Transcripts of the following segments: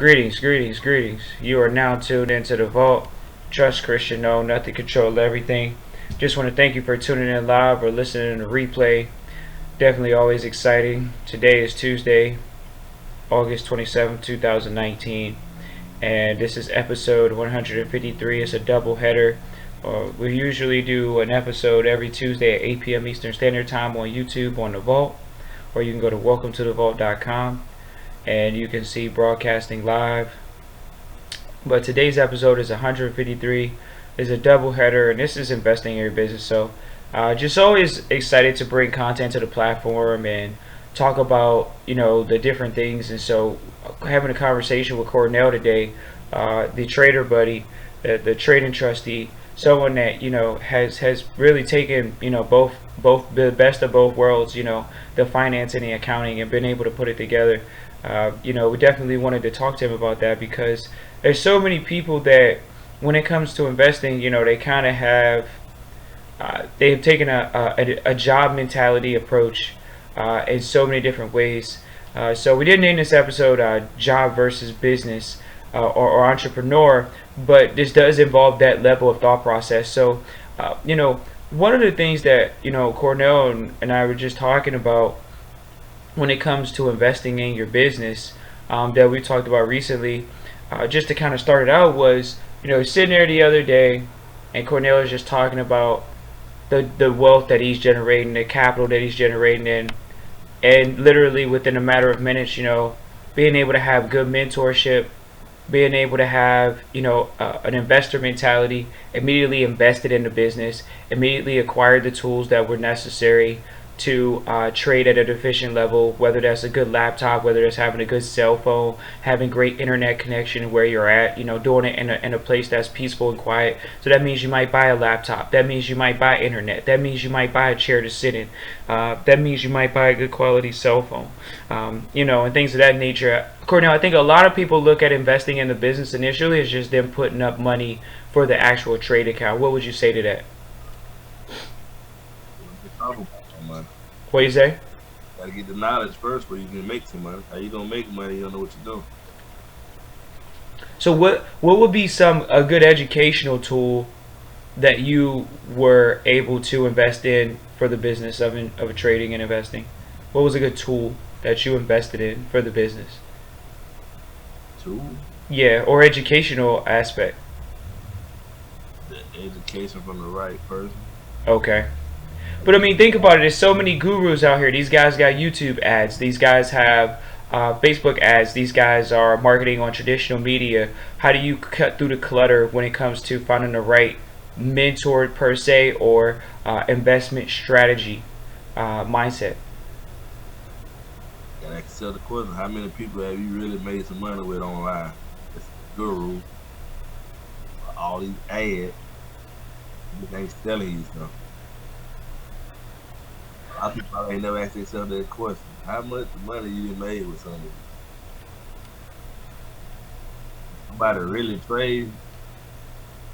Greetings, greetings, greetings. You are now tuned into the Vault. Trust Christian, know nothing, control everything. Just want to thank you for tuning in live or listening to the replay. Definitely always exciting. Today is Tuesday, August 27th, 2019. And this is episode 153. It's a double header. We usually do an episode every Tuesday at 8 p.m. Eastern Standard Time on YouTube on the Vault. Or you can go to welcometothevault.com and you can see broadcasting live. But today's episode is 153. Is a double header, and this is investing in your business. So just always excited to bring content to the platform and talk about the different things. And so having a conversation with Cornell today, the trader buddy, the trading trustee, someone that has really taken both the best of both worlds, the finance and the accounting, and been able to put it together. We definitely wanted to talk to him about that, because there's so many people that when it comes to investing, they kind of have they've taken a job mentality approach in so many different ways. So we didn't name this episode job versus business or entrepreneur, but this does involve that level of thought process. So one of the things that Cornell and I were just talking about when it comes to investing in your business, that we talked about recently, just to kind of start it out, was sitting there the other day, and Cornell is just talking about the wealth that he's generating, the capital that he's generating, and literally within a matter of minutes, being able to have good mentorship, being able to have an investor mentality, immediately invested in the business, immediately acquired the tools that were necessary to trade at an efficient level, whether that's a good laptop, whether that's having a good cell phone, having great internet connection where you're at, doing it in a place that's peaceful and quiet. So that means you might buy a laptop, that means you might buy internet, that means you might buy a chair to sit in, that means you might buy a good quality cell phone, and things of that nature. Cornell, I think a lot of people look at investing in the business initially as just them putting up money for the actual trade account. What would you say to that? Money. What do you say? Gotta get the knowledge first where you can make some money. How you gonna make money? You don't know what you're doing. So what would be a good educational tool that you were able to invest in for the business of trading and investing? What was a good tool that you invested in for the business? Tool? Yeah, or educational aspect. The education from the right person. Okay. But I mean, think about it. There's so many gurus out here. These guys got YouTube ads. These guys have Facebook ads. These guys are marketing on traditional media. How do you cut through the clutter when it comes to finding the right mentor per se, or investment strategy mindset? Gotta ask yourself the question: how many people have you really made some money with online? It's a guru. All these ads, they ain't selling you stuff. A lot of people ain't never asked themselves that question. How much money you made with something? Somebody really trade,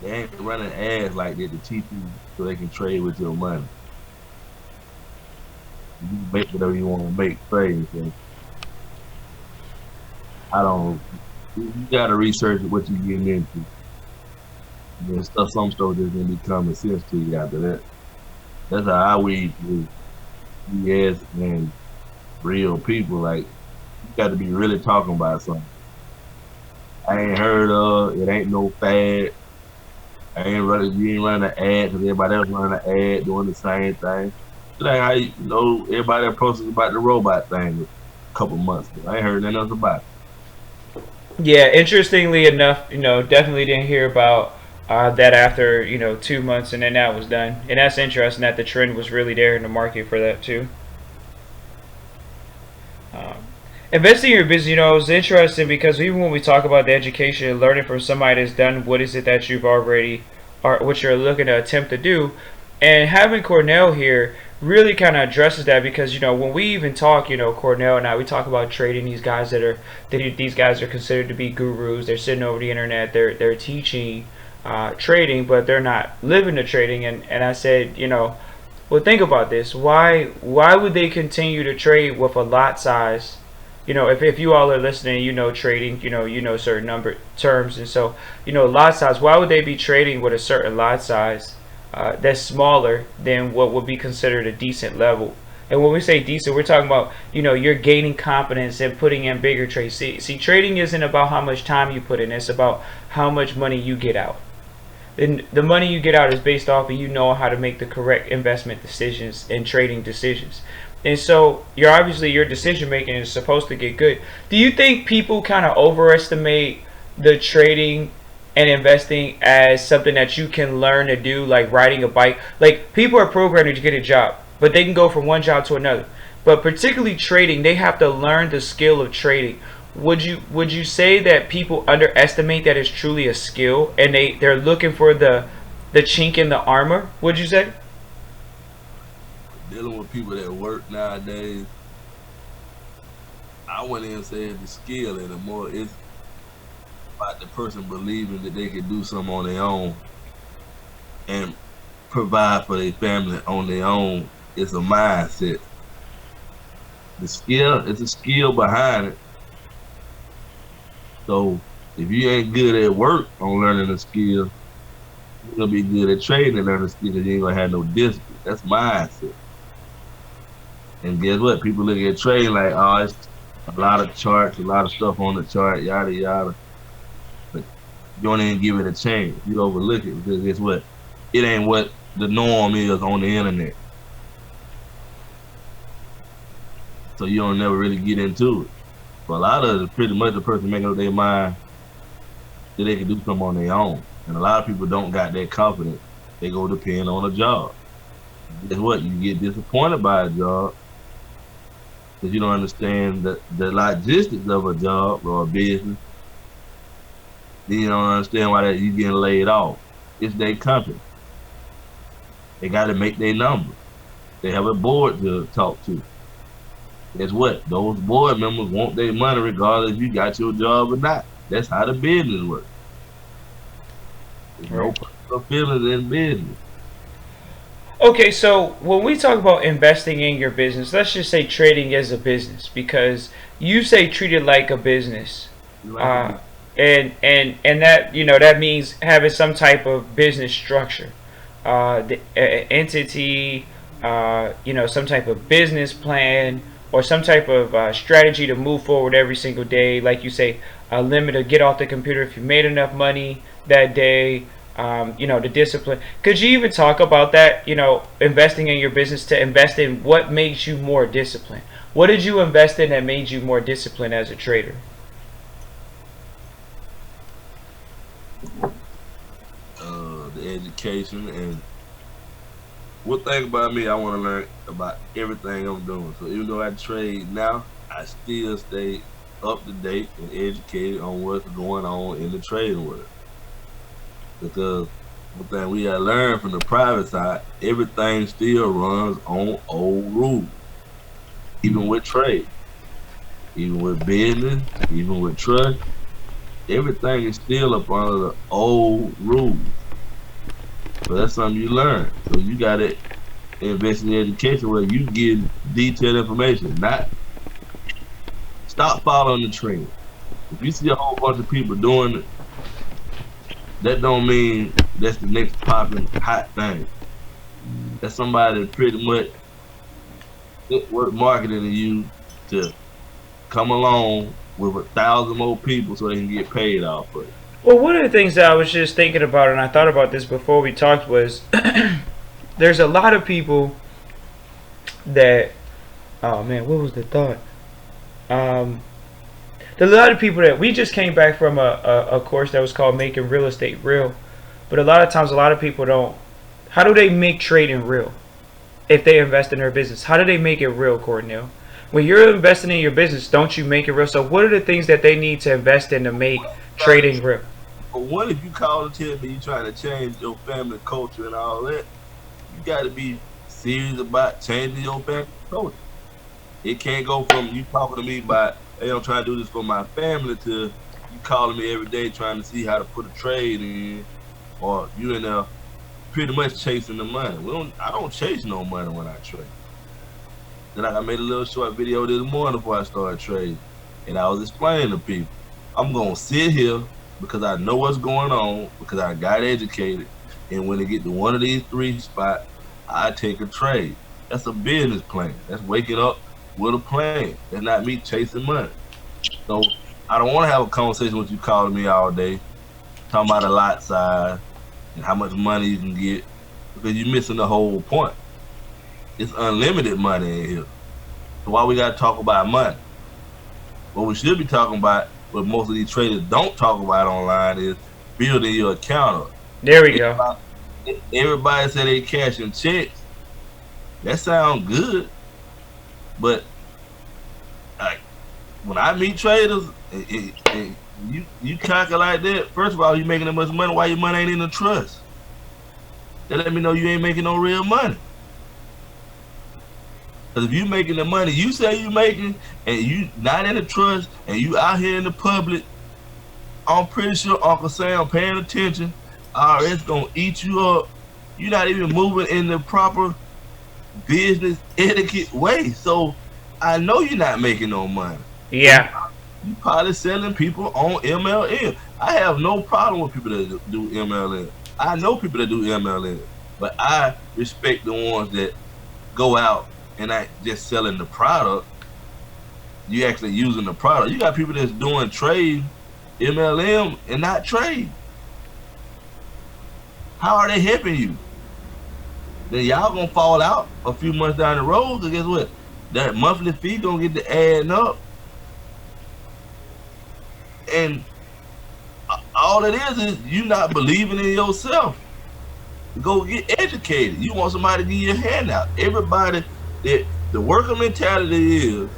they ain't running ads like that to cheat you so they can trade with your money. You make whatever you want to make trade. So you gotta research what you're getting into. Some stuff just gonna be common sense to you after that. That's how I weed through BS and real people. Like, you got to be really talking about something. I ain't heard of it. Ain't no fad. You ain't running an ad because everybody else running an ad doing the same thing. It's like how everybody posted about the robot thing a couple months ago. I ain't heard nothing else about it. Yeah, interestingly enough, definitely didn't hear about that after 2 months, and then that was done. And that's interesting that the trend was really there in the market for that too. Investing in your business, is interesting, because even when we talk about the education and learning from somebody that's done what is it that you've already, or what you're looking to attempt to do, and having Cornell here really kind of addresses that, because when we even talk, Cornell and I, we talk about trading. These guys these guys are considered to be gurus. They're sitting over the internet. They're teaching trading, but they're not living the trading. And I said, well, think about this. Why would they continue to trade with a lot size if you all are listening, trading, certain number terms. And so, lot size, why would they be trading with a certain lot size that's smaller than what would be considered a decent level? And when we say decent, we're talking about, you're gaining confidence and putting in bigger trades. See, trading isn't about how much time you put in, it's about how much money you get out. And the money you get out is based off of you know how to make the correct investment decisions and trading decisions. And so your decision making is supposed to get good. Do you think people kind of overestimate the trading and investing as something that you can learn to do, like riding a bike? Like, people are programmed to get a job, but they can go from one job to another. But particularly trading, they have to learn the skill of trading. Would you say that people underestimate that it's truly a skill, and they're looking for the chink in the armor? Would you say? Dealing with people that work nowadays, I wouldn't even say it's the skill anymore. It's about the person believing that they can do something on their own and provide for their family on their own. It's a mindset. The skill, it's a skill behind it. So if you ain't good at work on learning a skill, you're gonna be good at trading and learning a skill because you ain't gonna have no discipline. That's mindset. And guess what? People look at trading like, oh, it's a lot of charts, a lot of stuff on the chart, yada yada. But you don't even give it a chance. You overlook it because guess what? It ain't what the norm is on the internet. So you don't never really get into it. But a lot of it is pretty much the person making up their mind that they can do something on their own. And a lot of people don't got that confidence. They go depend on a job. Guess what? You get disappointed by a job because you don't understand the logistics of a job or a business. Then you don't understand why that you getting laid off. It's their company. They got to make their numbers. They have a board to talk to. Guess what? Those board members want their money regardless if you got your job or not. That's how the business works. There's no Right. personal feelings in business. Okay, so when we talk about investing in your business, let's just say trading is a business, because you say treat it like a business. You like a Uh, business. and that that means having some type of business structure, the entity, some type of business plan, or some type of strategy to move forward every single day. Like you say, a limit to get off the computer if you made enough money that day. The discipline. Could you even talk about that? Investing in your business, to invest in what makes you more disciplined. What did you invest in that made you more disciplined as a trader? The education and one thing about me, I want to learn about everything I'm doing. So even though I trade now, I still stay up to date and educated on what's going on in the trading world. Because one thing we gotta learn from the private side, everything still runs on old rules. Even with trade, even with business, even with trust, everything is still up under the old rules. So that's something you learn. So you gotta invest in education where you get detailed information, not stop following the trend. If you see a whole bunch of people doing it, that don't mean that's the next popping hot thing. That's somebody that pretty much work marketing to you to come along with 1,000 more people so they can get paid off of it. Well, one of the things that I was just thinking about, and I thought about this before we talked, was there's a lot of people that, oh man, what was the thought? Um, there's a lot of people that we just came back from a course that was called Making Real Estate Real. But a lot of times, a lot of people don't. How do they make trading real if they invest in their business? How do they make it real, Cornell? When you're investing in your business, don't you make it real? So, what are the things that they need to invest in to make trading real? But what if you call and tell me you're trying to change your family culture and all that? You got to be serious about changing your family culture. It can't go from you talking to me about, hey, I'm trying to do this for my family to you calling me every day trying to see how to put a trade in, or you in there pretty much chasing the money. I don't chase no money when I trade. Then I made a little short video this morning before I started trading. And I was explaining to people, I'm gonna sit here because I know what's going on, because I got educated, and when they get to one of these three spots, I take a trade. That's a business plan. That's waking up with a plan. That's not me chasing money. So I don't want to have a conversation with you calling me all day, talking about a lot size and how much money you can get, because you're missing the whole point. It's unlimited money in here. So why we got to talk about money? What we should be talking about, what most of these traders don't talk about online, is building your account up. There we go. Everybody say they cashing checks. That sounds good, but like when I meet traders, and you calculate that. First of all, you making that much money. Why your money ain't in the trust? That let me know you ain't making no real money. Because if you making the money you say you making, and you not in the trust, and you out here in the public, I'm pretty sure Uncle Sam paying attention. It's gonna eat you up. You're not even moving in the proper business etiquette way. So I know you're not making no money. Yeah. You probably selling people on MLM. I have no problem with people that do MLM. I know people that do MLM, but I respect the ones that go out and not just selling the product. You actually using the product. You got people that's doing trade, MLM, and not trade. How are they helping you? Then y'all gonna fall out a few months down the road, because guess what? That monthly fee gonna get to adding up. And all it is you not believing in yourself. Go get educated. You want somebody to give you a handout. Everybody, that the worker mentality is.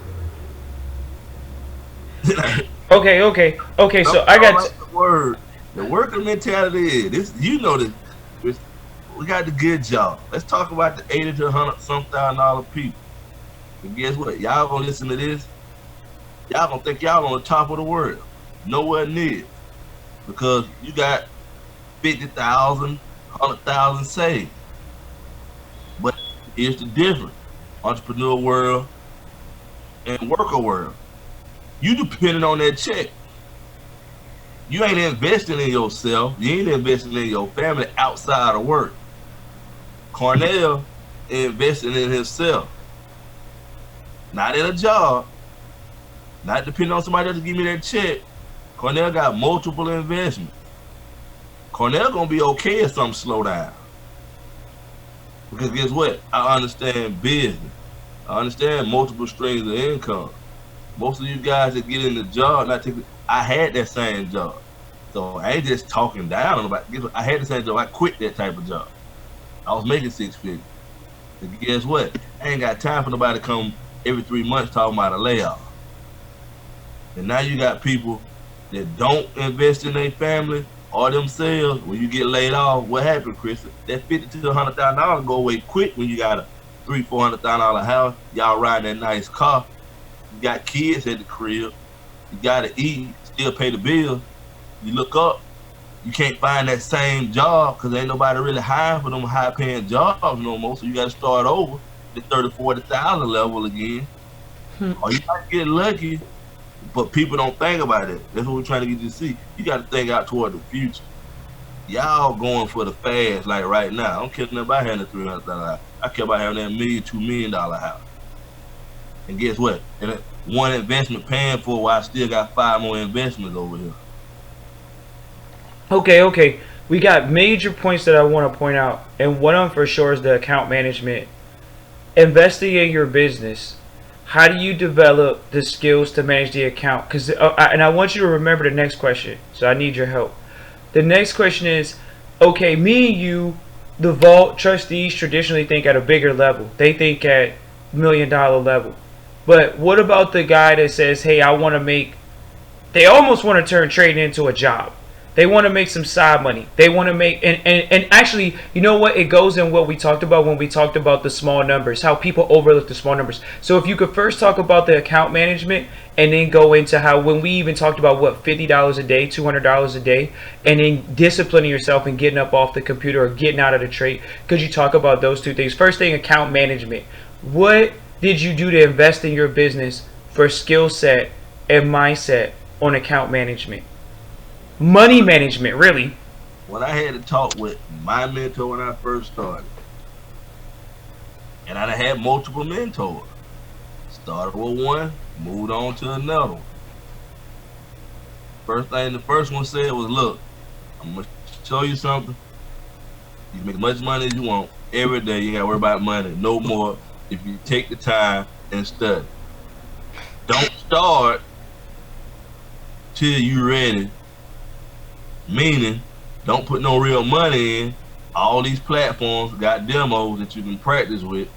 Okay. So I got the word. The worker mentality is this. You know this. We got the good job. Let's talk about the 80 to 100 some $1,000 people. And guess what? Y'all gonna listen to this. Y'all gonna think y'all on the top of the world. Nowhere near, because you got 50,000, 100,000 saved. But here's the difference: entrepreneur world and worker world. You depending on that check. You ain't investing in yourself. You ain't investing in your family outside of work. Cornell investing in himself, not in a job, not depending on somebody else to give me that check. Cornell got multiple investments. Cornell gonna be okay if something slow down. Because guess what? I understand business. I understand multiple streams of income. Most of you guys that get in the job, I had that same job. So I ain't just talking down about. I had the same job. I quit that type of job. I was making 6 figures. And guess what? I ain't got time for nobody to come every 3 months talking about a layoff. And now you got people that don't invest in their family or themselves. When you get laid off, what happened, Chris? That $50,000 to $100,000 go away quick when you got a $300,000-$400,000 house. Y'all riding that nice car. You got kids at the crib. You gotta eat, still pay the bills. You look up, you can't find that same job because ain't nobody really hiring for them high-paying jobs no more. So you gotta start over the 30,000, 40,000 level again. Or you might get lucky, but people don't think about it. That's what we're trying to get you to see. You got to think out toward the future. Y'all going for the fast like right now. I don't care nothing about having a $300,000 house. I care about having that $1 million, $2 million house. And guess what? And one investment paying for, while I still got 5 more investments over here. Okay. We got major points that I want to point out, and one of them for sure is the account management. Investing in your business. How do you develop the skills to manage the account? Because and I want you to remember the next question. So I need your help. The next question is, okay, me and you, the vault trustees traditionally think at a bigger level. They think at $1 million level. But what about the guy that says, hey, I want to make, they almost want to turn trading into a job. They want to make some side money. They want to make, and actually, you know what? It goes in what we talked about when we talked about the small numbers, how people overlook the small numbers. So if you could first talk about the account management and then go into how, when we even talked about what, $50 a day, $200 a day, and then disciplining yourself and getting up off the computer or getting out of the trade. Could you talk about those two things? First thing, account management. What did you do to invest in your business for skill set and mindset on account management, money management, really? When I had to talk with my mentor when I first started, and I had multiple mentors. Started with one, moved on to another one. First thing the first one said was, look, I'm going to show you something. You can make as much money as you want every day. You got to worry about money no more if you take the time and study. Don't start till you ready. Meaning, don't put no real money in. All these platforms got demos that you can practice with.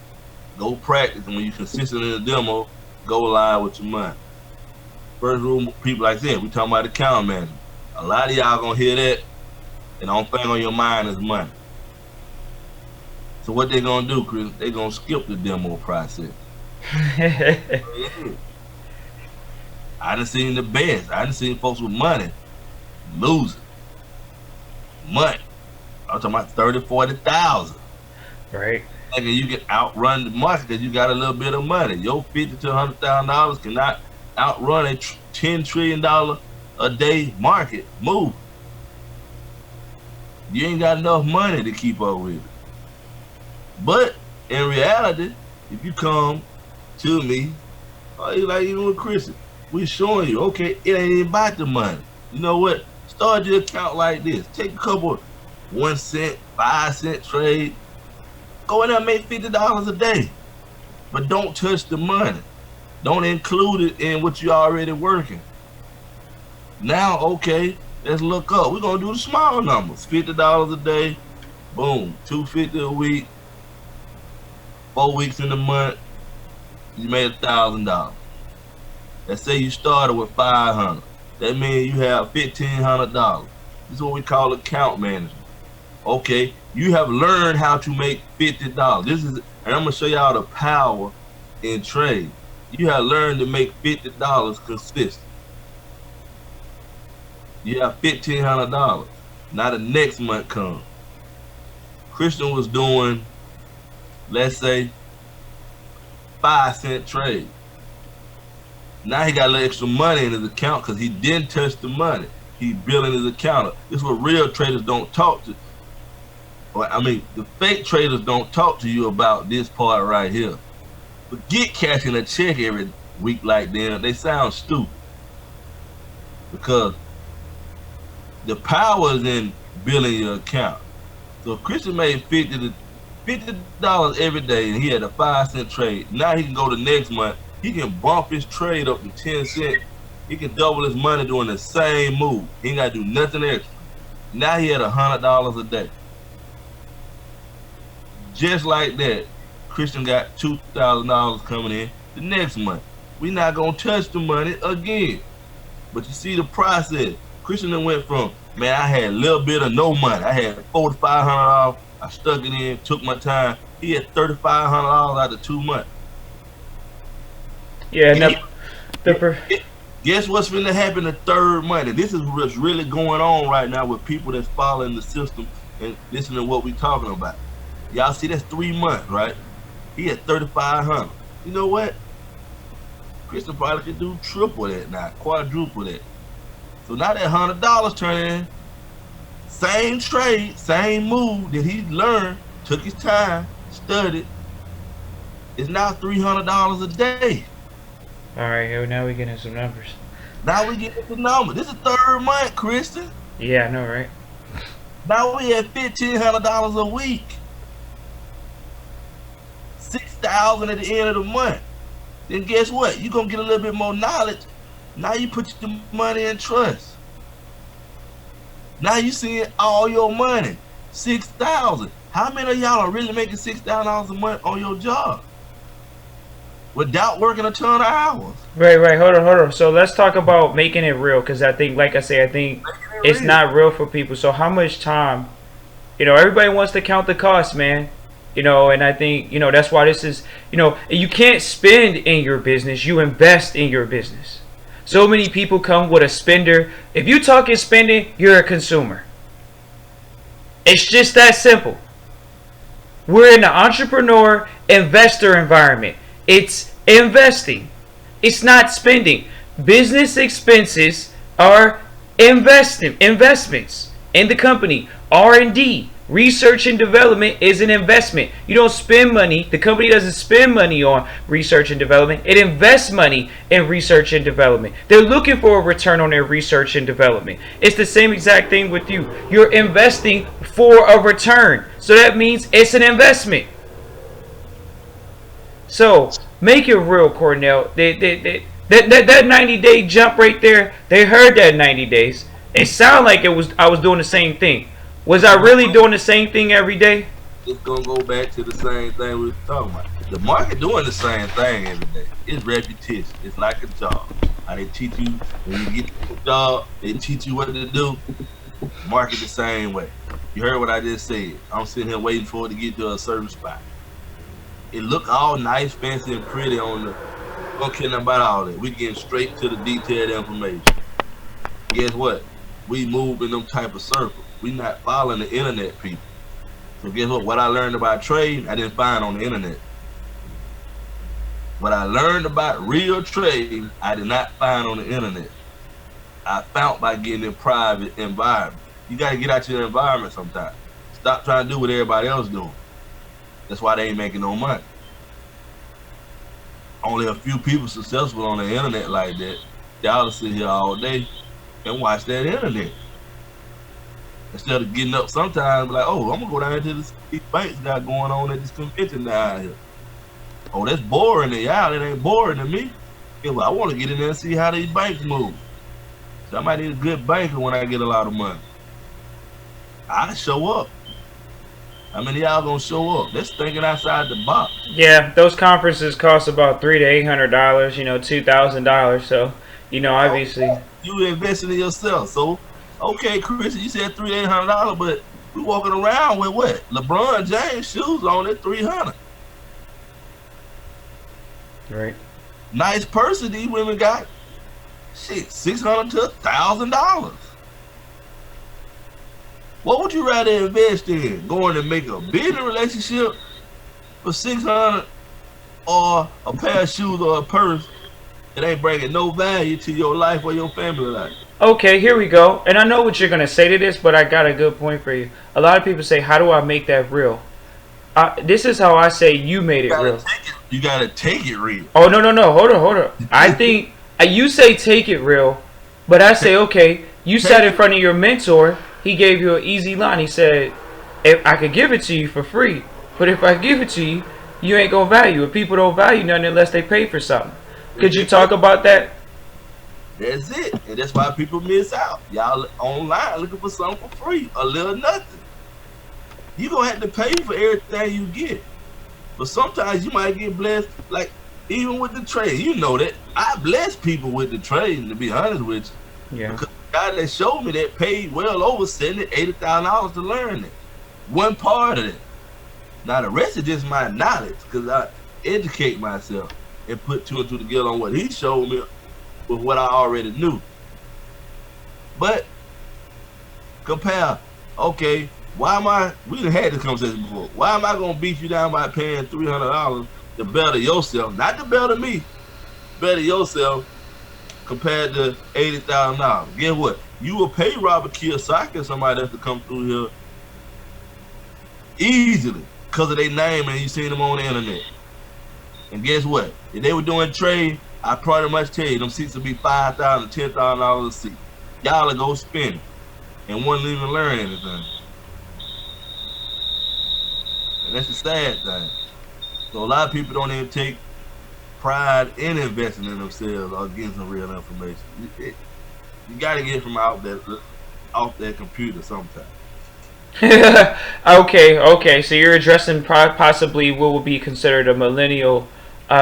Go practice, and when you're consistent in the demo, go live with your money. First rule, people like that, we talking about account management. A lot of y'all gonna hear that, and the only thing on your mind is money. So what they gonna do, Chris? They gonna skip the demo process. I done seen the best. I done seen folks with money losing money. I'm talking about 30, 40,000. Right. And you can outrun the market because you got a little bit of money. Your $50,000 to $100,000 cannot outrun a $10 trillion a day market move. You ain't got enough money to keep up with it. But in reality, if you come to me, like even with Christian, we showing you, okay, it ain't even about the money. You know what? Start your account like this. Take a couple 1 cent, 5 cent trade. Go in there and make $50 a day. But don't touch the money. Don't include it in what you're already working. Now, okay, let's look up. We're gonna do the small numbers. $50 a day, boom, $250 a week, 4 weeks in the month, you made $1,000. Let's say you started with $500. That means you have $1,500. This is what we call account management. Okay, you have learned how to make $50. This is, and I'm gonna show y'all the power in trade. You have learned to make $50 consistent. You have $1,500. Now the next month comes. Christian was doing, let's say, 5 cent trade. Now he got a little extra money in his account because he didn't touch the money. He's building his account. This is what real traders don't talk to. I mean, the fake traders don't talk to you about this part right here. Forget cashing a check every week like them. They sound stupid. Because the power is in building your account. So if Christian made $50 every day and he had a 5 cent trade, now he can go the next month, he can bump his trade up to 10 cents. He can double his money doing the same move. He ain't got to do nothing extra. Now he had $100 a day. Just like that, Christian got $2,000 coming in the next month. We not gonna touch the money again. But you see the process. Christian then went from, man, I had a little bit of no money. I had $400 to $500. I stuck it in, took my time. He had $3,500 out of 2 months. Yeah, guess what's going to happen the third month? This is what's really going on right now with people that's following the system and listening to what we talking about. Y'all see, that's 3 months, right? He had $3,500. You know what? Christian probably could do triple that now, quadruple that. So now that $100 turn in, same trade, same move that he learned, took his time, studied, is now $300 a day. All right, here now we getting some numbers. Now we get the number. This is third month, Christian. Yeah, I know, right? Now we at $1,500 a week. $6,000 at the end of the month. Then guess what? You're gonna get a little bit more knowledge. Now you put your money in trust. Now you seeing all your money. $6,000. How many of y'all are really making $6,000 a month on your job without working a ton of hours? Right. Hold on. So let's talk about making it real, because I think, like I say, I think it's not real for people. So how much time? Everybody wants to count the cost, man. And I think, that's why this is, you can't spend in your business. You invest in your business. So many people come with a spender. If you talking spending, you're a consumer. It's just that simple. We're in the entrepreneur investor environment. It's investing. It's not spending. Business expenses are investments in the company. R&D, research and development, is an investment. You don't spend money. The company doesn't spend money on research and development. It invests money in research and development. They're looking for a return on their research and development. It's the same exact thing with you. You're investing for a return. So that means it's an investment. So make it real, Cornell. That 90-day jump right there, they heard that 90 days. It sounded like I was doing the same thing. Was I really doing the same thing every day? It's gonna go back to the same thing we were talking about. The market doing the same thing every day. It's repetition. It's like a job. How they teach you when you get to the job, they teach you what to do. Market the same way. You heard what I just said. I'm sitting here waiting for it to get to a certain spot. It look all nice, fancy, and pretty on the. Don't care nothing about all that. We getting straight to the detailed information. Guess what? We move in them type of circles. We not following the internet people. So guess what? What I learned about trading, I didn't find on the internet. What I learned about real trading, I did not find on the internet. I found by getting in private environment. You got to get out your environment sometimes. Stop trying to do what everybody else doing. That's why they ain't making no money. Only a few people successful on the internet like that. Y'all sit here all day and watch that internet. Instead of getting up sometimes, like, oh, I'm gonna go down to these banks got going on at this convention down here. Oh, that's boring to y'all. It ain't boring to me. Yeah, well, I want to get in there and see how these banks move. So I might need a good banker when I get a lot of money. I show up. How many of y'all gonna show up? That's thinking outside the box. Yeah, those conferences cost about $300 to $800. $2,000. So obviously. You invested in yourself. So, okay, Chris, you said $300 to $800, but we walking around with what? LeBron James shoes on at $300. Right. Nice person these women got. Shit, $600 to $1,000. What would you rather invest in? Going to make a business relationship for $600, or a pair of shoes or a purse that ain't bringing no value to your life or your family life? Okay, here we go. And I know what you're going to say to this, but I got a good point for you. A lot of people say, how do I make that real? This is how I say you made it real. You got to take it real. Oh, no. Hold on. I think you say take it real, but I say, okay, you sat in front of your mentor. He gave you an easy line. He said, if I could give it to you for free, but if I give it to you, you ain't going to value it. People don't value nothing unless they pay for something. Could you talk about that? That's it. And that's why people miss out. Y'all online looking for something for free, a little nothing. You're going to have to pay for everything you get. But sometimes you might get blessed, like even with the trade. You know that. I bless people with the trading, to be honest with you. Yeah. Because the guy that showed me that paid well over $70,000, $80,000 to learn it. One part of it. Now the rest is just my knowledge, because I educate myself and put two and two together on what he showed me with what I already knew. But compare, okay, we done had this conversation before. Why am I gonna beat you down by paying $300 to better yourself, not to better me, better yourself, compared to $80,000? Guess what? You will pay Robert Kiyosaki or somebody else to come through here easily because of their name and you seen them on the internet. And guess what? If they were doing trade, I pretty much tell you them seats would be $5,000 to $10,000 a seat. Y'all will go spend it and wouldn't even learn anything. And that's the sad thing. So a lot of people don't even take pride in investing in themselves or getting some real information. You got to get it from off that computer sometime. Okay. So you're addressing possibly what would be considered a millennial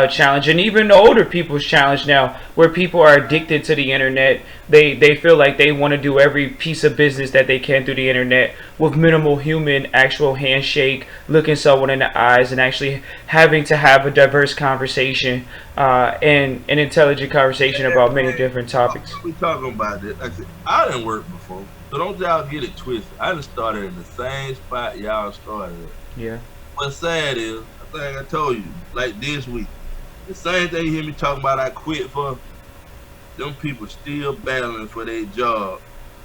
challenge, and even the older people's challenge now, where people are addicted to the internet. They feel like they want to do every piece of business that they can through the internet with minimal human actual handshake, looking someone in the eyes, and actually having to have a diverse conversation and an intelligent conversation about many different topics. We talking about this. Like I said, I didn't work before, so don't y'all get it twisted. I done started in the same spot y'all started at. Yeah. What's sad is, I think I told you, like this week, the same thing you hear me talking about I quit for, them people still battling for their job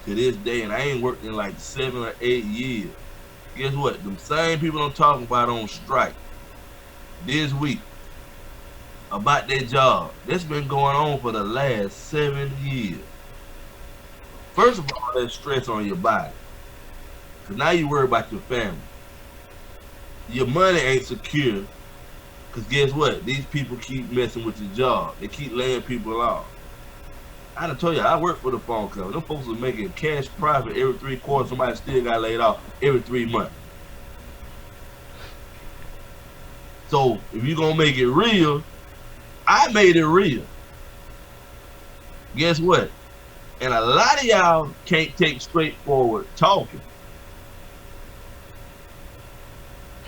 to this day, and I ain't worked in like 7 or 8 years. Guess what? Them same people I'm talking about on strike this week about their job. That's been going on for the last 7 years. First of all, there's stress on your body. Because now you worry about your family. Your money ain't secure. Because guess what? These people keep messing with your job. They keep laying people off. I done told you, I work for the phone company. Them folks are making cash profit every 3 quarters. Somebody still got laid off every 3 months. So if you're going to make it real, I made it real. Guess what? And a lot of y'all can't take straightforward talking.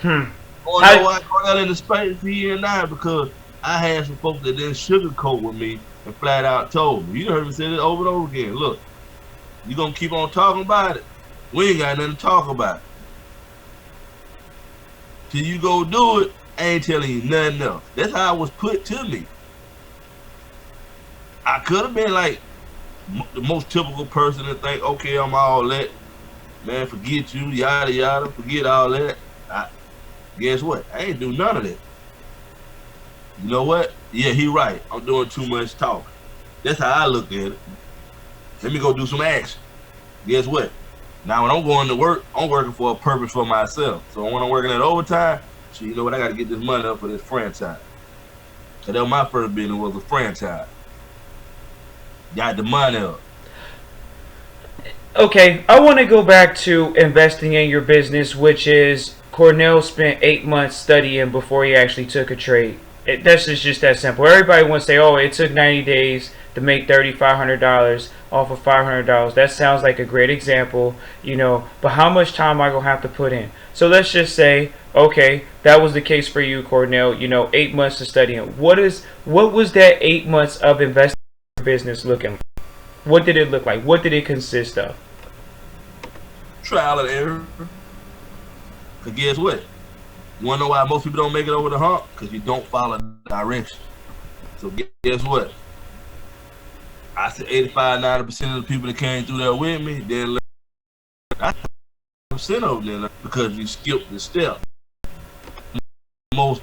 Oh no, I got in the space here and now because I had some folks that didn't sugarcoat with me and flat out told me. You heard me say this over and over again. Look, you gonna keep on talking about it? We ain't got nothing to talk about. Till you go do it, I ain't telling you nothing else. That's how it was put to me. I could have been like the most typical person to think, okay, I'm all that. Man, forget you, yada yada, forget all that. Guess what? I ain't do none of that. You know what? Yeah, he right. I'm doing too much talking. That's how I look at it. Let me go do some action. Guess what? Now when I'm going to work, I'm working for a purpose for myself. So when I'm working at overtime, so you know what? I got to get this money up for this franchise. So that was my first business, was a franchise. Got the money up. Okay, I want to go back to investing in your business, which is Cornell spent 8 months studying before he actually took a trade. That's just that simple. Everybody wants to say, oh, it took 90 days to make $3,500 off of $500. That sounds like a great example, you know, but how much time am I going to have to put in? So let's just say, okay, that was the case for you, Cornell, you know, 8 months of studying. What was that 8 months of investing in your business looking like? What did it look like? What did it consist of? Trial and error. Because guess what? You want to know why most people don't make it over the hump? Because you don't follow direction. So guess what? I said 85-90% of the people that came through there with me didn't learn. I 90% of them didn't learn because you skipped the step. Most